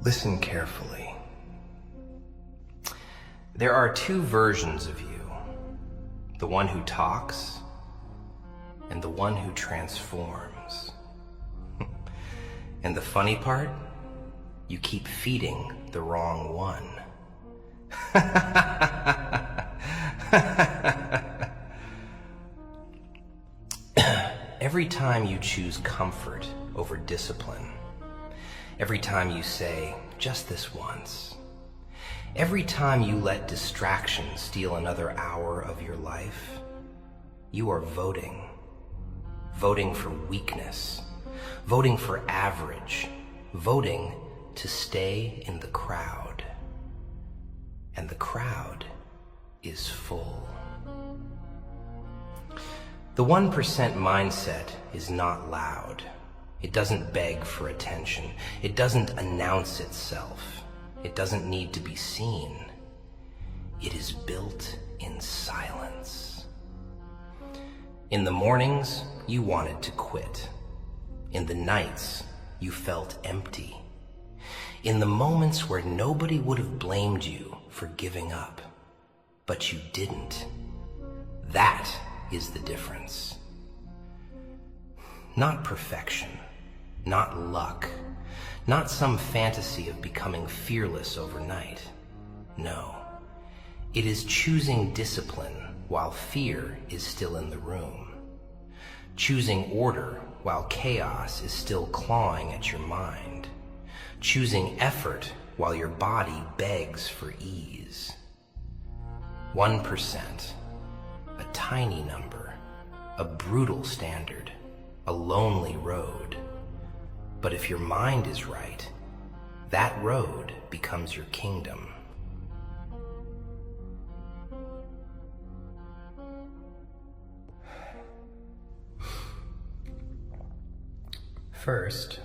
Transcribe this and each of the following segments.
Listen carefully. There are two versions of you, the one who talks and the one who transforms. And the funny part, you keep feeding the wrong one. Every time you choose comfort over discipline, every time you say, just this once, every time you let distraction steal another hour of your life, you are voting for weakness, voting for average, voting to stay in the crowd. And the crowd is full. The 1% mindset is not loud. It doesn't beg for attention. It doesn't announce itself. It doesn't need to be seen. It is built in silence. In the mornings, you wanted to quit. In the nights, you felt empty. In the moments where nobody would have blamed you for giving up, but you didn't. That is the difference. Not perfection, not luck, not some fantasy of becoming fearless overnight. No, it is choosing discipline while fear is still in the room. Choosing order while chaos is still clawing at your mind. Choosing effort while your body begs for ease. 1%, a tiny number, a brutal standard, a lonely road. But if your mind is right, that road becomes your kingdom. First,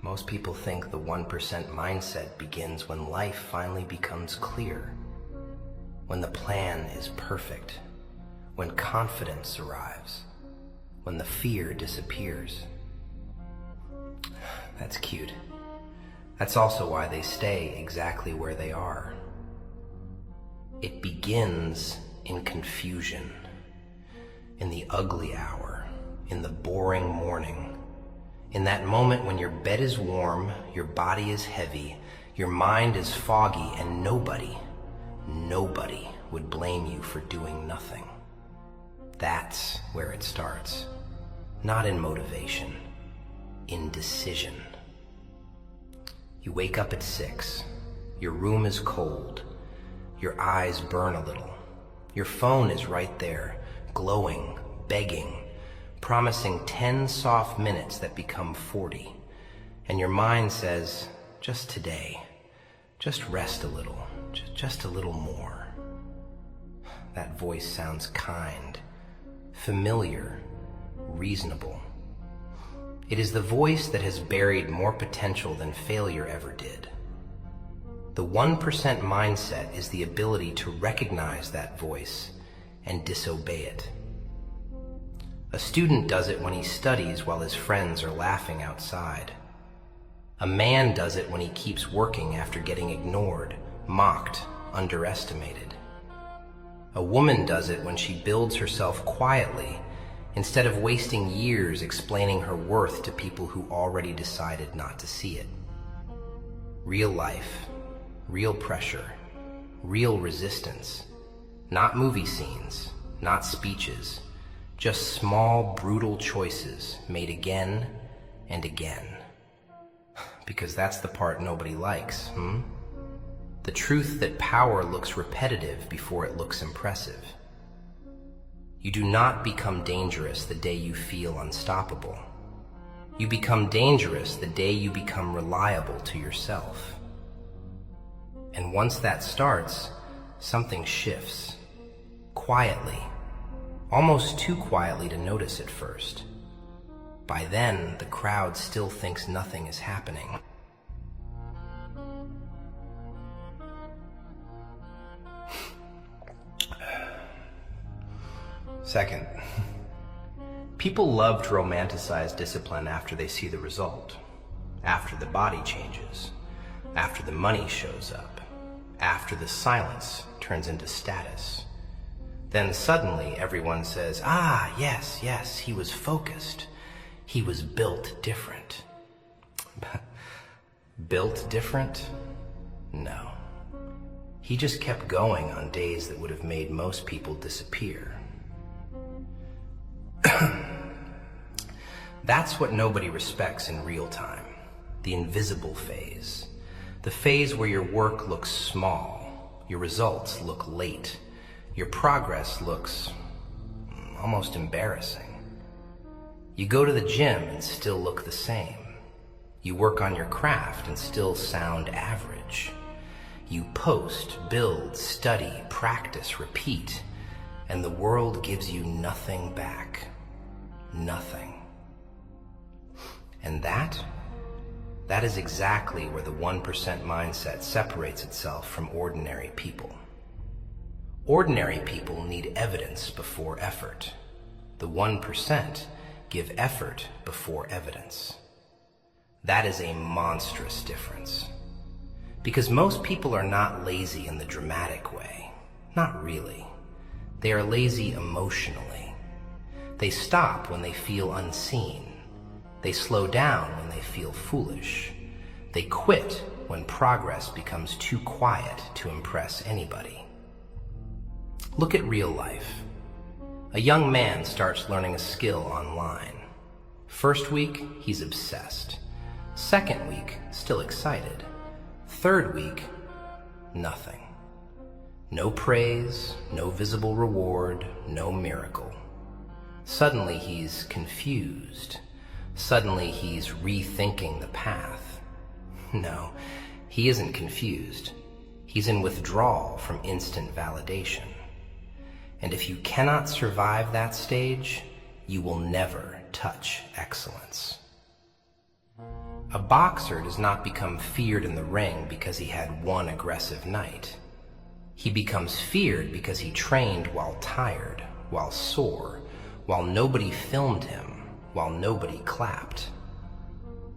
most people think the 1% mindset begins when life finally becomes clear, when the plan is perfect, when confidence arrives, when the fear disappears. That's cute. That's also why they stay exactly where they are. It begins in confusion, in the ugly hour, in the boring morning, in that moment when your bed is warm, your body is heavy, your mind is foggy, and nobody would blame you for doing nothing. That's where it starts. Not in motivation, in decision. You wake up at 6, your room is cold, your eyes burn a little, your phone is right there, glowing, begging, promising 10 soft minutes that become 40, and your mind says, just today, just rest a little, just a little more. That voice sounds kind, familiar, reasonable. It is the voice that has buried more potential than failure ever did. The 1% mindset is the ability to recognize that voice and disobey it. A student does it when he studies while his friends are laughing outside. A man does it when he keeps working after getting ignored, mocked, underestimated. A woman does it when she builds herself quietly instead of wasting years explaining her worth to people who already decided not to see it. Real life, real pressure, real resistance. Not movie scenes, not speeches, just small, brutal choices made again and again. Because that's the part nobody likes, The truth that power looks repetitive before it looks impressive. You do not become dangerous the day you feel unstoppable. You become dangerous the day you become reliable to yourself. And once that starts, something shifts. Quietly. Almost too quietly to notice at first. By then, the crowd still thinks nothing is happening. Second, people love to romanticize discipline after they see the result. after the body changes, after the money shows up, after the silence turns into status. Then suddenly everyone says, "Ah, yes, yes, he was focused. He was built different." Built different? No. He just kept going on days that would have made most people disappear. That's what nobody respects in real time. The invisible phase. The phase where your work looks small, your results look late, your progress looks almost embarrassing. You go to the gym and still look the same. You work on your craft and still sound average. You post, build, study, practice, repeat, and the world gives you nothing back. Nothing. And that is exactly where the 1% mindset separates itself from ordinary people. Ordinary people need evidence before effort. The 1% give effort before evidence. That is a monstrous difference. Because most people are not lazy in the dramatic way. Not really. They are lazy emotionally. They stop when they feel unseen. They slow down when they feel foolish. They quit when progress becomes too quiet to impress anybody. Look at real life. A young man starts learning a skill online. First week, he's obsessed. Second week, still excited. Third week, nothing. No praise, no visible reward, no miracle. Suddenly he's confused. Suddenly he's rethinking the path. No, he isn't confused. He's in withdrawal from instant validation. And if you cannot survive that stage, you will never touch excellence. A boxer does not become feared in the ring because he had one aggressive night. He becomes feared because he trained while tired, while sore, while nobody filmed him, while nobody clapped.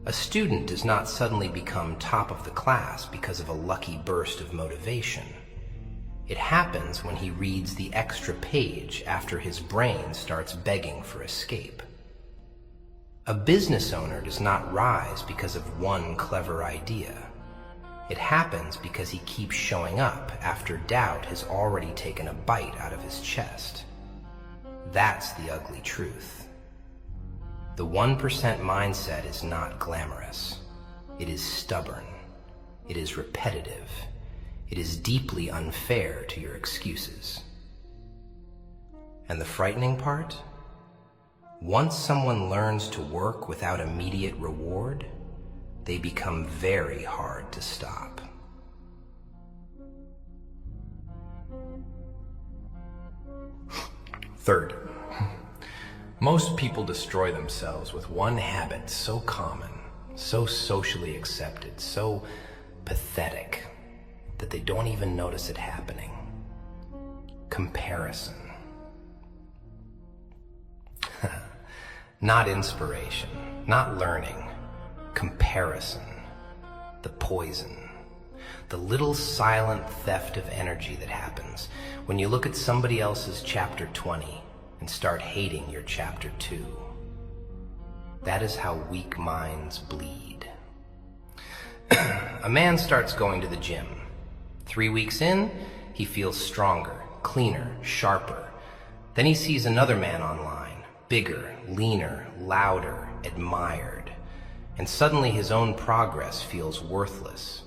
A student does not suddenly become top of the class because of a lucky burst of motivation. It happens when he reads the extra page after his brain starts begging for escape. A business owner does not rise because of one clever idea. It happens because he keeps showing up after doubt has already taken a bite out of his chest. That's the ugly truth. The 1% mindset is not glamorous. It is stubborn. It is repetitive. It is deeply unfair to your excuses. And the frightening part? Once someone learns to work without immediate reward, they become very hard to stop. Third, most people destroy themselves with one habit so common, so socially accepted, so pathetic, that they don't even notice it happening. Comparison. Not inspiration, not learning. Comparison. The poison. The little silent theft of energy that happens when you look at somebody else's chapter 20 and start hating your chapter 2. That is how weak minds bleed. A man starts going to the gym. 3 weeks in, he feels stronger, cleaner, sharper. Then he sees another man online. Bigger, leaner, louder, admired. And suddenly his own progress feels worthless.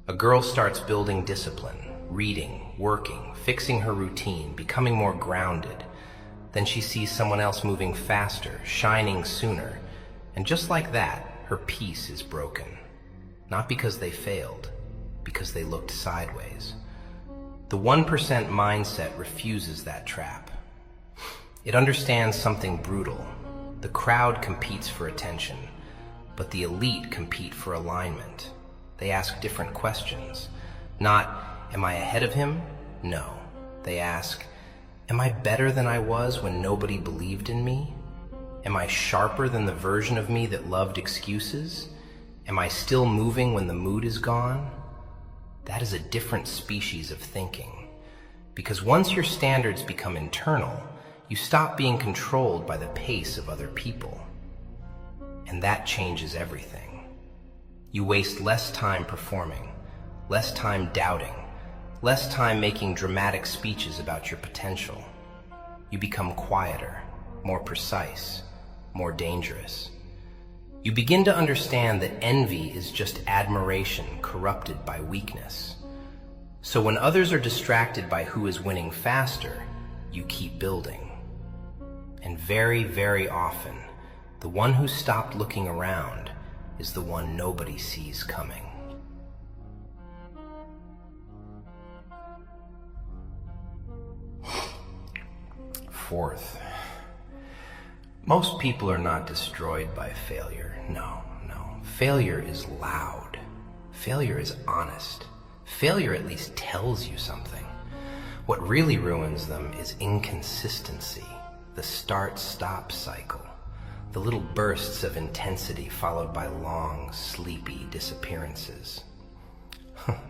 A girl starts building discipline, reading, working, fixing her routine, becoming more grounded. Then she sees someone else moving faster, shining sooner. And just like that, her peace is broken. Not because they failed, because they looked sideways. The 1% mindset refuses that trap. It understands something brutal. The crowd competes for attention, but the elite compete for alignment. They ask different questions. Not, am I ahead of him? No. They ask, am I better than I was when nobody believed in me? Am I sharper than the version of me that loved excuses? Am I still moving when the mood is gone? That is a different species of thinking. Because once your standards become internal, you stop being controlled by the pace of other people. And that changes everything. You waste less time performing, less time doubting, less time making dramatic speeches about your potential. You become quieter, more precise, more dangerous. You begin to understand that envy is just admiration corrupted by weakness. So when others are distracted by who is winning faster, you keep building. And very, very often, the one who stopped looking around is the one nobody sees coming. Fourth, most people are not destroyed by failure. No. Failure is loud. Failure is honest. Failure at least tells you something. What really ruins them is inconsistency, the start-stop cycle, the little bursts of intensity followed by long, sleepy disappearances.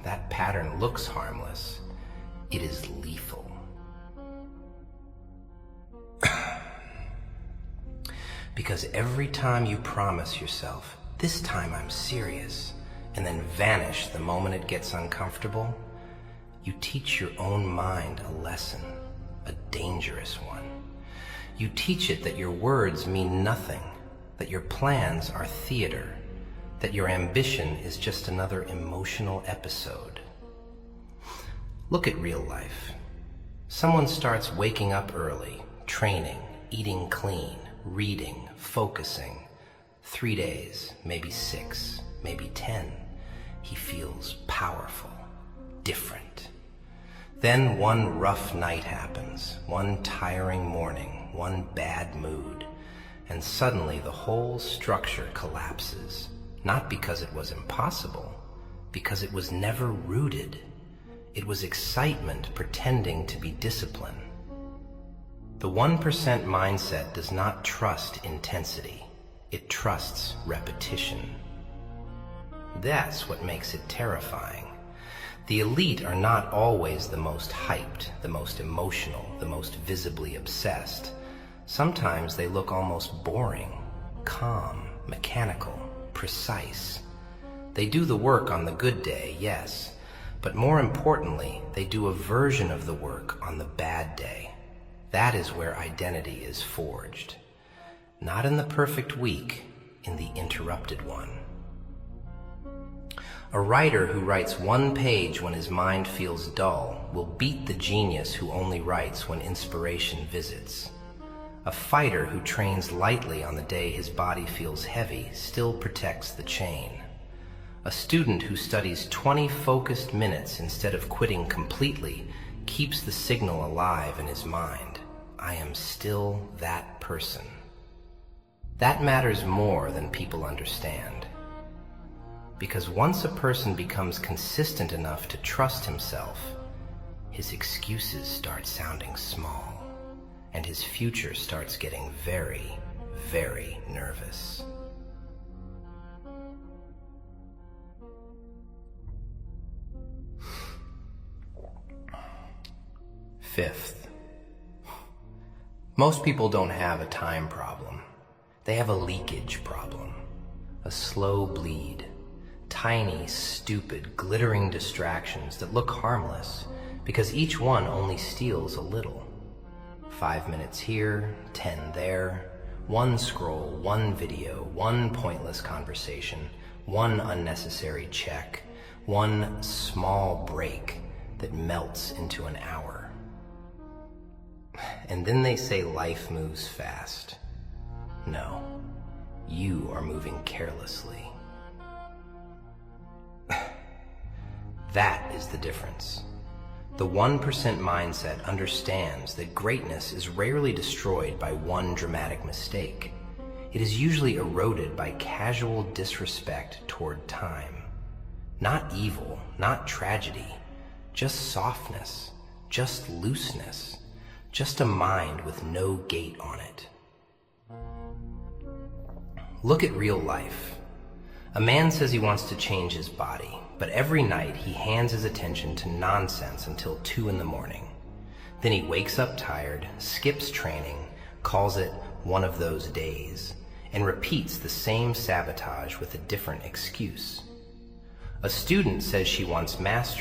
That pattern looks harmless. It is lethal. Because every time you promise yourself, this time I'm serious, and then vanish the moment it gets uncomfortable, you teach your own mind a lesson, a dangerous one. You teach it that your words mean nothing, that your plans are theater, that your ambition is just another emotional episode. Look at real life. Someone starts waking up early, training, eating clean, reading, focusing. 3 days, maybe 6, maybe 10. He feels powerful, different. Then one rough night happens, one tiring morning, one bad mood, and suddenly the whole structure collapses. Not because it was impossible, because it was never rooted. It was excitement pretending to be discipline. The 1% mindset does not trust intensity. It trusts repetition. That's what makes it terrifying. The elite are not always the most hyped, the most emotional, the most visibly obsessed. Sometimes they look almost boring, calm, mechanical, precise. They do the work on the good day, yes, but more importantly, they do a version of the work on the bad day. That is where identity is forged. Not in the perfect week, in the interrupted one. A writer who writes 1 page when his mind feels dull will beat the genius who only writes when inspiration visits. A fighter who trains lightly on the day his body feels heavy still protects the chain. A student who studies 20 focused minutes instead of quitting completely keeps the signal alive in his mind. I am still that person. That matters more than people understand. Because once a person becomes consistent enough to trust himself, his excuses start sounding small, and his future starts getting very, very nervous. Fifth, most people don't have a time problem. They have a leakage problem, a slow bleed, tiny, stupid, glittering distractions that look harmless because each one only steals a little. 5 minutes here, 10 there, 1 scroll, 1 video, 1 pointless conversation, 1 unnecessary check, 1 small break that melts into an hour. And then they say life moves fast. No, you are moving carelessly. That is the difference. The 1% mindset understands that greatness is rarely destroyed by one dramatic mistake. It is usually eroded by casual disrespect toward time. Not evil, not tragedy, just softness, just looseness, just a mind with no gate on it. Look at real life. A man says he wants to change his body, but every night he hands his attention to nonsense until 2 in the morning. Then he wakes up tired, skips training, calls it one of those days, and repeats the same sabotage with a different excuse. A student says she wants mastery